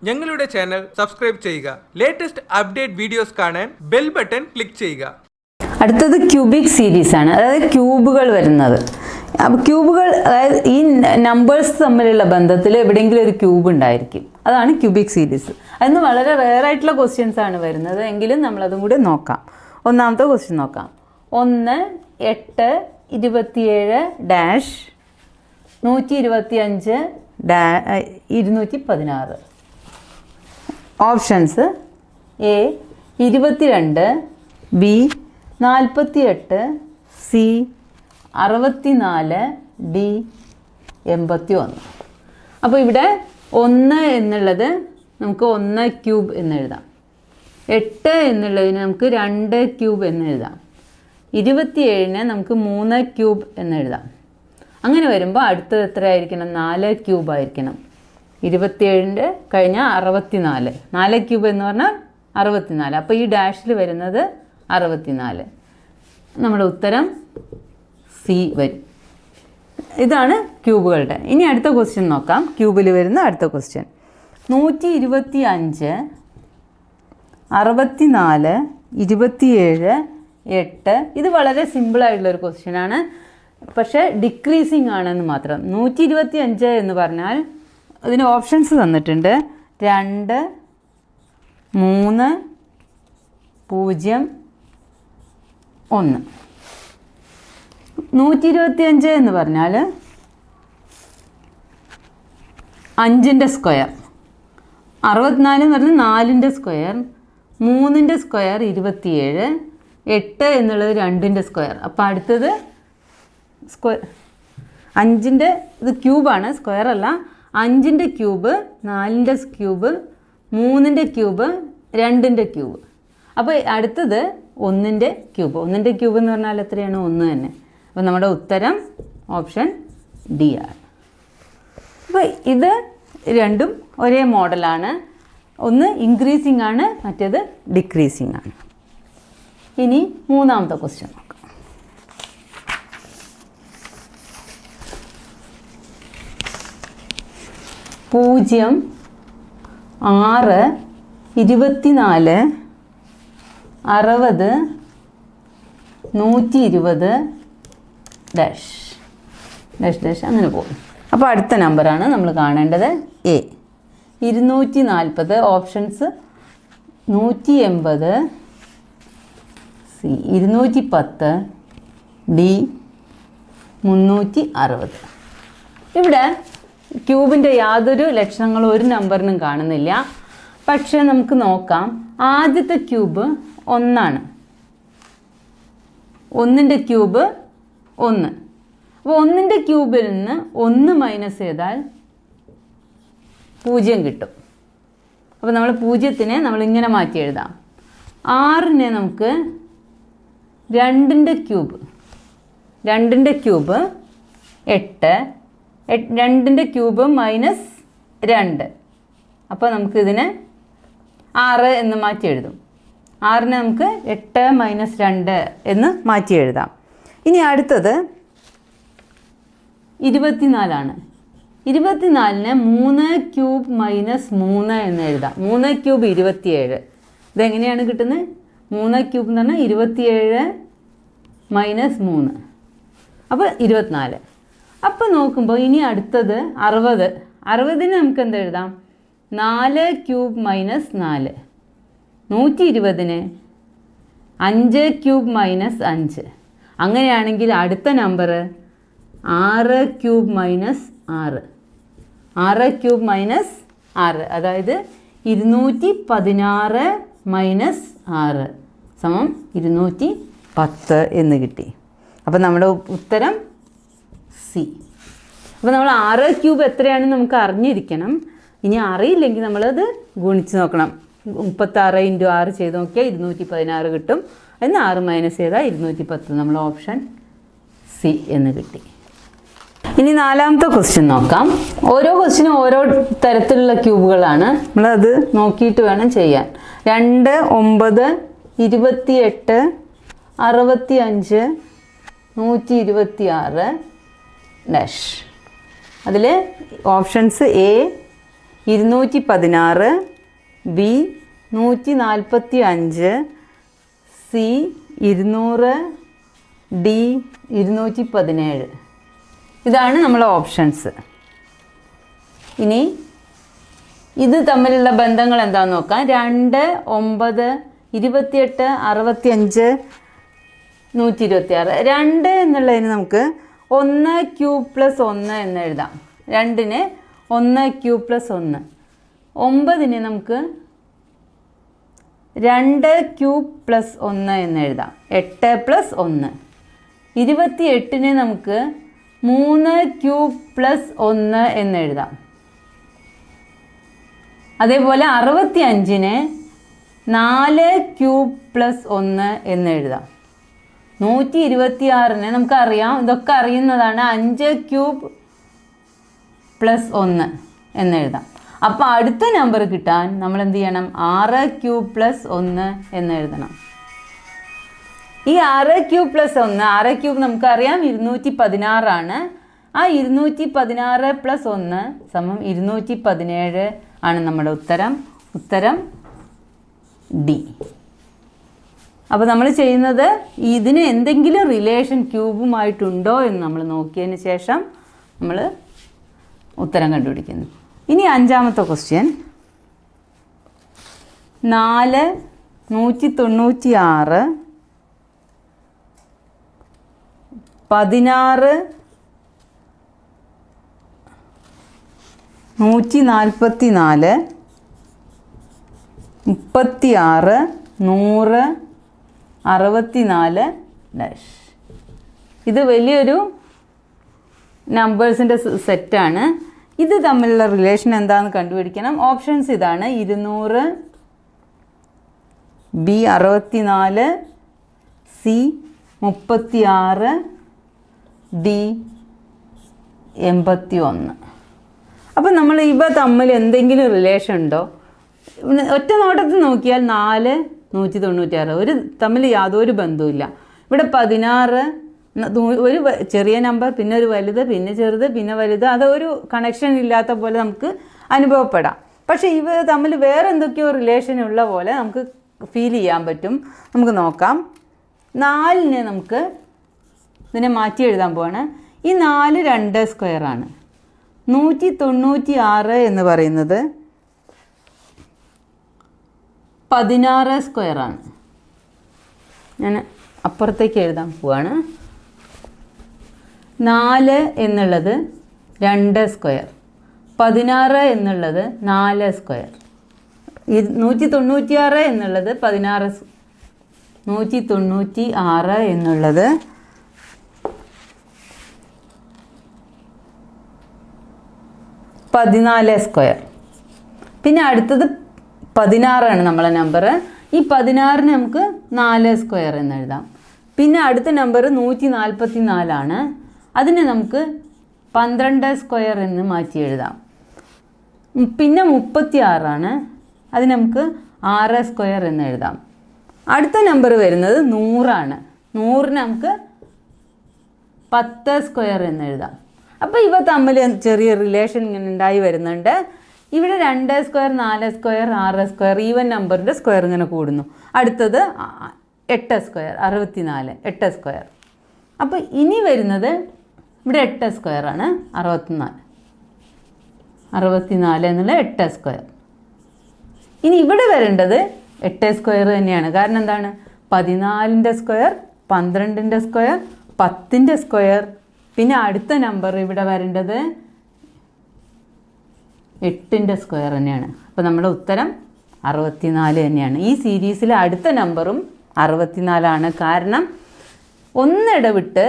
ഞങ്ങളുടെ channel subscribe ചെയ്യുക. Latest update videos കാണാൻ ബെൽ ബട്ടൺ ക്ലിക്ക് ചെയ്യുക. അടുത്തത് ക്യൂബിക് സീരീസ് ആണ്, അതായത് ക്യൂബുകൾ വരുന്നത്. അപ്പോൾ ക്യൂബുകൾ, അതായത് ഈ നമ്പേഴ്സ് തമ്മിലുള്ള ബന്ധത്തിൽ എവിടെയെങ്കിലും ഒരു ക്യൂബ് ഉണ്ടായിരിക്കും, അതാണ് ക്യൂബിക് സീരീസ്. അതിന് വളരെ റെയർ ആയിട്ടുള്ള ക്വസ്റ്റ്യൻസ് ആണ് വരുന്നത്, എങ്കിലും നമ്മളതും കൂടി നോക്കാം. ഒന്നാമത്തെ ക്വസ്റ്റ്യൻ നോക്കാം. 1, 8, 27 dash 125 216. Options: A 22, B 48, C 64, D 81. അപ്പോൾ ഇവിടെ 1 എന്നുള്ളത് നമുക്ക് 1 ക്യൂബ് എന്ന് എഴുതാം. 8 എന്നുള്ളതിന് നമുക്ക് 2 ക്യൂബ് എന്ന് എഴുതാം. 27നെ നമുക്ക് 3 ക്യൂബ് എന്ന് എഴുതാം. അങ്ങനെ വരുമ്പോൾ അടുത്തത് എത്രയായിരിക്കണം? 4 ക്യൂബ് ആയിരിക്കണം. 27 കഴിഞ്ഞാൽ 64. 4 ക്യൂബ് എന്ന് പറഞ്ഞാൽ 64. അപ്പോൾ ഈ ഡാഷിൽ വരുന്നത് 64. നമ്മുടെ ഉത്തരം സി വരും. ഇതാണ് ക്യൂബുകളുടെ. ഇനി അടുത്ത ക്വസ്റ്റ്യൻ നോക്കാം. ക്യൂബിൽ വരുന്ന അടുത്ത ക്വസ്റ്റ്യൻ 125, 64, 27, 8. ഇത് വളരെ സിമ്പിളായിട്ടുള്ളൊരു ക്വസ്റ്റ്യനാണ്, പക്ഷേ ഡിക്രീസിങ് ആണെന്ന് മാത്രം. 125 എന്ന് പറഞ്ഞാൽ അതിന് ഓപ്ഷൻസ് തന്നിട്ടുണ്ട്: 2, 3, 0, 1. 125 എന്ന് പറഞ്ഞാൽ 5ൻ്റെ സ്ക്വയർ, 64 എന്ന് പറഞ്ഞാൽ 4ൻ്റെ സ്ക്വയർ, 3ൻ്റെ സ്ക്വയർ 27, 8 എന്നുള്ളത് 2ൻ്റെ സ്ക്വയർ. അപ്പോൾ അടുത്തത് സ്ക്വയർ 5ൻ്റെ ഇത് ക്യൂബാണ്, സ്ക്വയർ അല്ല. 5ൻ്റെ ക്യൂബ്, 4ൻ്റെ ക്യൂബ്, 3ൻ്റെ ക്യൂബ്, 2ൻ്റെ ക്യൂബ്. അപ്പോൾ അടുത്തത് 1ൻ്റെ ക്യൂബ്. 1ൻ്റെ ക്യൂബ് എന്ന് പറഞ്ഞാൽ എത്രയാണ്? 1 തന്നെ. അപ്പോൾ നമ്മുടെ ഉത്തരം ഓപ്ഷൻ ഡി ആണ്. അപ്പോൾ ഇത് രണ്ടും ഒരേ മോഡലാണ്. ഒന്ന് ഇൻക്രീസിങ് ആണ്, മറ്റേത് ഡിക്രീസിങ് ആണ്. ഇനി മൂന്നാമത്തെ ക്വസ്റ്റ്യൻ നോക്കാം. പൂജ്യം 6 24 60 120 ഡാഷ് ഡാഷ് ഡാഷ് അങ്ങനെ പോകും. അപ്പോൾ അടുത്ത നമ്പറാണ് നമ്മൾ കാണേണ്ടത്. എ 240. Options: 180, C 210, D 360. ഇവിടെ ക്യൂബിൻ്റെ യാതൊരു ലക്ഷണങ്ങളും ഒരു നമ്പറിനും കാണുന്നില്ല. പക്ഷേ നമുക്ക് നോക്കാം. ആദ്യത്തെ ക്യൂബ് 1 ആണ്. 1ൻ്റെ ക്യൂബ് 1. അപ്പോൾ 1ൻ്റെ ക്യൂബിൽ നിന്ന് 1 മൈനസ് ചെയ്താൽ 0 കിട്ടും. അപ്പോൾ നമ്മൾ 0നെ നമ്മളിങ്ങനെ മാറ്റി എഴുതാം. 6നെ നമുക്ക് 2ൻ്റെ ക്യൂബ്, 2ൻ്റെ ക്യൂബ് 8, 2ൻ്റെ ക്യൂബ് മൈനസ് 2. അപ്പോൾ നമുക്കിതിനെ 6 എന്ന് മാറ്റി എഴുതും. 6നെ നമുക്ക് 8 മൈനസ് 2 എന്ന് മാറ്റി എഴുതാം. ഇനി അടുത്തത് 24 ആണ്. 24നെ 3 ക്യൂബ് മൈനസ് 3 എന്ന് എഴുതാം. 3 ക്യൂബ് 27. ഇതെങ്ങനെയാണ് കിട്ടുന്നത്? 3 ക്യൂബ് എന്ന് പറഞ്ഞാൽ 27 മൈനസ് 3, അപ്പോൾ 24. അപ്പോൾ നോക്കുമ്പോൾ ഇനി അടുത്തത് 60. 60ന് നമുക്ക് എന്ത് എഴുതാം? 4 ക്യൂബ് മൈനസ് 4. 120ന് 5 cube minus 5. അങ്ങനെയാണെങ്കിൽ അടുത്ത number 6 cube minus 6. 6 cube minus 6, അതായത് 216 മൈനസ് 6 സമം 210 എന്ന് കിട്ടി. അപ്പോൾ നമ്മുടെ ഉത്തരം സി. അപ്പോൾ നമ്മൾ 6 ക്യൂബ് എത്രയാണെന്ന് നമുക്ക് അറിഞ്ഞിരിക്കണം. ഇനി അറിയില്ലെങ്കിൽ നമ്മളത് ഗുണിച്ച് നോക്കണം. 36 × 6 ചെയ്ത് നോക്കിയാൽ 216 കിട്ടും. അതിന് 6 മൈനസ് ചെയ്താൽ 210. നമ്മൾ ഓപ്ഷൻ സി എന്ന് കിട്ടി. ഇനി നാലാമത്തെ ക്വസ്റ്റ്യൻ നോക്കാം. ഓരോ ക്വസ്റ്റ്യനും ഓരോ തരത്തിലുള്ള ക്യൂബുകളാണ്. നമ്മളത് നോക്കിയിട്ട് വേണം ചെയ്യാൻ. 2, 9, 28, 65, 126 ഡാഷ്. അതിൽ options: A 216, B 145, C 200, D 217. ഇതാണ് നമ്മളെ ഓപ്ഷൻസ്. ഇനി ഇത് തമ്മിലുള്ള ബന്ധങ്ങൾ എന്താണെന്ന് നോക്കാം. 2, 9, 28, 65, 126. 2 എന്നുള്ളതിന് നമുക്ക് 1 ക്യൂബ് പ്ലസ് 1 എന്ന് എഴുതാം. 2ന് 1 ക്യൂബ് പ്ലസ് 1. 9ന് നമുക്ക് 2 ക്യൂബ് പ്ലസ് 1 എന്ന് എഴുതാം. 8 പ്ലസ് 1. 28ന് നമുക്ക് 3 ക്യൂബ് പ്ലസ് 1 എന്ന് എഴുതാം. അതേപോലെ 65ന് 4 ക്യൂബ് പ്ലസ് 1 എന്ന് എഴുതാം. 126ന് നമുക്കറിയാം, ഇതൊക്കെ അറിയുന്നതാണ്, 5 ക്യൂബ് പ്ലസ് 1 എന്ന് എഴുതാം. അപ്പോൾ അടുത്ത നമ്പർ കിട്ടാൻ നമ്മൾ എന്ത് ചെയ്യണം? 6 ക്യൂബ് പ്ലസ് 1 എന്ന് എഴുതണം. ഈ 6 ക്യൂബ് പ്ലസ് 1, 6 ക്യൂബ് നമുക്കറിയാം 216 ആണ്. ആ 216 പ്ലസ് 1 സമം 217 ആണ് നമ്മുടെ ഉത്തരം. ഉത്തരം ഡി. അപ്പോൾ നമ്മൾ ചെയ്യുന്നത് ഇതിന് എന്തെങ്കിലും റിലേഷൻ ക്യൂബുമായിട്ടുണ്ടോ എന്ന് നമ്മൾ നോക്കിയതിന് ശേഷം നമ്മൾ ഉത്തരം കണ്ടുപിടിക്കുന്നു. ഇനി 5ാമത്തെ ക്വസ്റ്റ്യൻ. 4, 196, 16, 144, 36, 100, 64 ഡാഷ്. ഇത് വലിയൊരു നമ്പേഴ്സിൻ്റെ സെറ്റാണ്. ഇത് തമ്മിലുള്ള റിലേഷൻ എന്താണെന്ന് കണ്ടുപിടിക്കണം. ഓപ്ഷൻസ് ഇതാണ്: 200, ബി 64, സി 36, ഡി 81. അപ്പം നമ്മൾ ഇവ തമ്മിൽ എന്തെങ്കിലും റിലേഷൻ ഉണ്ടോ? ഒറ്റ നോട്ടത്തിൽ നോക്കിയാൽ 4, 196 ഒരു തമ്മിൽ യാതൊരു ബന്ധവുമില്ല. ഇവിടെ 16, ഒരു ചെറിയ നമ്പർ, പിന്നെ ഒരു വലുത്, പിന്നെ ചെറുത്, പിന്നെ വലുത്, അതൊരു കണക്ഷൻ ഇല്ലാത്ത പോലെ നമുക്ക് അനുഭവപ്പെടാം. പക്ഷേ ഇവ തമ്മിൽ വേറെ എന്തൊക്കെയോ റിലേഷൻ ഉള്ള പോലെ നമുക്ക് ഫീൽ ചെയ്യാൻ പറ്റും. നമുക്ക് നോക്കാം. 4നെ നമുക്ക് ഇതിനെ മാറ്റി എഴുതാൻ പോവാണ്. ഈ 4 2 സ്ക്വയറാണ്. 196 എന്ന് പറയുന്നത് 16 സ്ക്വയറാണ്. ഞാൻ അപ്പുറത്തേക്ക് എഴുതാൻ പോവാണ്. 4 എന്നുള്ളത് 2 സ്ക്വയർ, 16 എന്നുള്ളത് 4 സ്ക്വയർ, 196 എന്നുള്ളത് 16, 196 എന്നുള്ളത് 14 സ്ക്വയർ. പിന്നെ അടുത്തത് 16 ആണ് നമ്മളെ നമ്പർ. ഈ 16ന് നമുക്ക് 4 സ്ക്വയർ എന്ന് എഴുതാം. പിന്നെ അടുത്ത നമ്പർ 144 ആണ്. അതിനെ നമുക്ക് 12 സ്ക്വയർ എന്ന് മാറ്റി എഴുതാം. പിന്നെ 36 ആണ്. അതിന് നമുക്ക് 6 സ്ക്വയർ എന്ന് എഴുതാം. അടുത്ത നമ്പർ വരുന്നത് 100 ആണ്. 100ന് നമുക്ക് 10 സ്ക്വയർ എന്ന് എഴുതാം. അപ്പോൾ ഇവ തമ്മിൽ ചെറിയ റിലേഷൻ ഇങ്ങനെ ഉണ്ടായി വരുന്നുണ്ട്. ഇവിടെ 2 സ്ക്വയർ, 4 സ്ക്വയർ, 6 സ്ക്വയർ, ഈവൻ നമ്പറിൻ്റെ സ്ക്വയർ ഇങ്ങനെ കൂടുന്നു. അടുത്തത് 8 സ്ക്വയർ, 64, 8 സ്ക്വയർ. അപ്പോൾ ഇനി വരുന്നത് ഇവിടെ 8 സ്ക്വയറാണ്, 64 എന്നുള്ള 8 സ്ക്വയർ. ഇനി ഇവിടെ വരേണ്ടത് 8 സ്ക്വയർ തന്നെയാണ്. കാരണം എന്താണ്? 14ൻ്റെ സ്ക്വയർ, 12ൻ്റെ സ്ക്വയർ, 10ൻ്റെ സ്ക്വയർ. പിന്നെ അടുത്ത നമ്പർ ഇവിടെ വരേണ്ടത് 8ൻ്റെ സ്ക്വയർ തന്നെയാണ്. അപ്പോൾ നമ്മുടെ ഉത്തരം 64 തന്നെയാണ്. ഈ സീരീസിലെ അടുത്ത നമ്പറും 64 കാരണം ഒന്നിടവിട്ട്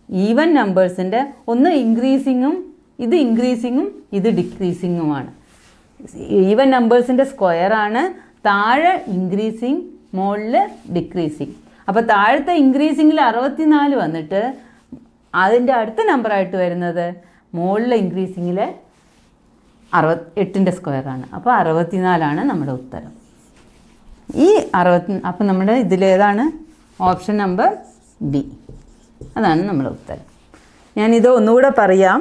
ഈവൻ നമ്പേഴ്സിൻ്റെ ഒന്ന് ഇൻക്രീസിങ്ങും ഇത് ഡിക്രീസിങ്ങുമാണ്. ഈവൻ നമ്പേഴ്സിൻ്റെ സ്ക്വയറാണ്, താഴെ ഇൻക്രീസിങ്, മുകളിൽ ഡിക്രീസിങ്. അപ്പോൾ താഴത്തെ ഇൻക്രീസിങ്ങിൽ 64 വന്നിട്ട് അതിൻ്റെ അടുത്ത നമ്പറായിട്ട് വരുന്നത് മുകളിൽ ഇൻക്രീസിങ്ങിൽ 8ൻ്റെ സ്ക്വയറാണ്. അപ്പോൾ 64 നമ്മുടെ ഉത്തരം. ഈ 60 അപ്പം നമ്മുടെ ഇതിലേതാണ്? Option number B. അതാണ് നമ്മുടെ ഉത്തരം. ഞാനിത് ഒന്നുകൂടെ പറയാം.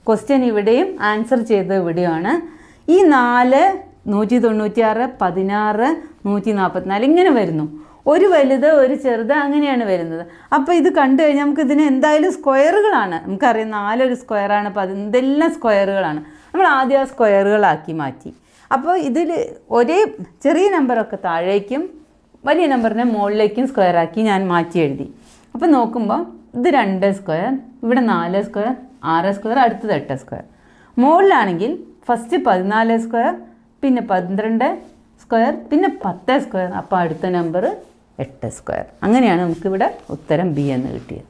ക്വസ്റ്റ്യൻ ഇവിടെയും ആൻസർ ചെയ്തത് ഇവിടെയുമാണ്. ഈ 4 196 16 144 ഇങ്ങനെ വരുന്നു. ഒരു വലുത് ഒരു ചെറുത് അങ്ങനെയാണ് വരുന്നത്. അപ്പോൾ ഇത് കണ്ടു കഴിഞ്ഞാൽ നമുക്ക് ഇതിന് എന്തായാലും സ്ക്വയറുകളാണ്. നമുക്കറിയാം 4 ഒരു സ്ക്വയറാണ്, ഇതെല്ലാം സ്ക്വയറുകളാണ്. നമ്മൾ ആദ്യം ആ സ്ക്വയറുകളാക്കി മാറ്റി. അപ്പോൾ ഇതിൽ ഒരേ ചെറിയ നമ്പറൊക്കെ താഴേക്കും വലിയ നമ്പറിനെ മുകളിലേക്കും സ്ക്വയറാക്കി ഞാൻ മാറ്റി എഴുതി. അപ്പോൾ നോക്കുമ്പോൾ ഇത് 2 സ്ക്വയർ, ഇവിടെ 4 സ്ക്വയർ, 6 സ്ക്വയർ, അടുത്തത് 8 സ്ക്വയർ. മുകളിലാണെങ്കിൽ ഫസ്റ്റ് 14 സ്ക്വയർ, പിന്നെ 12 സ്ക്വയർ, പിന്നെ 10 സ്ക്വയർ. അപ്പോൾ അടുത്ത നമ്പർ 8 സ്ക്വയർ. അങ്ങനെയാണ് നമുക്കിവിടെ ഉത്തരം ബി എന്ന് കിട്ടിയത്.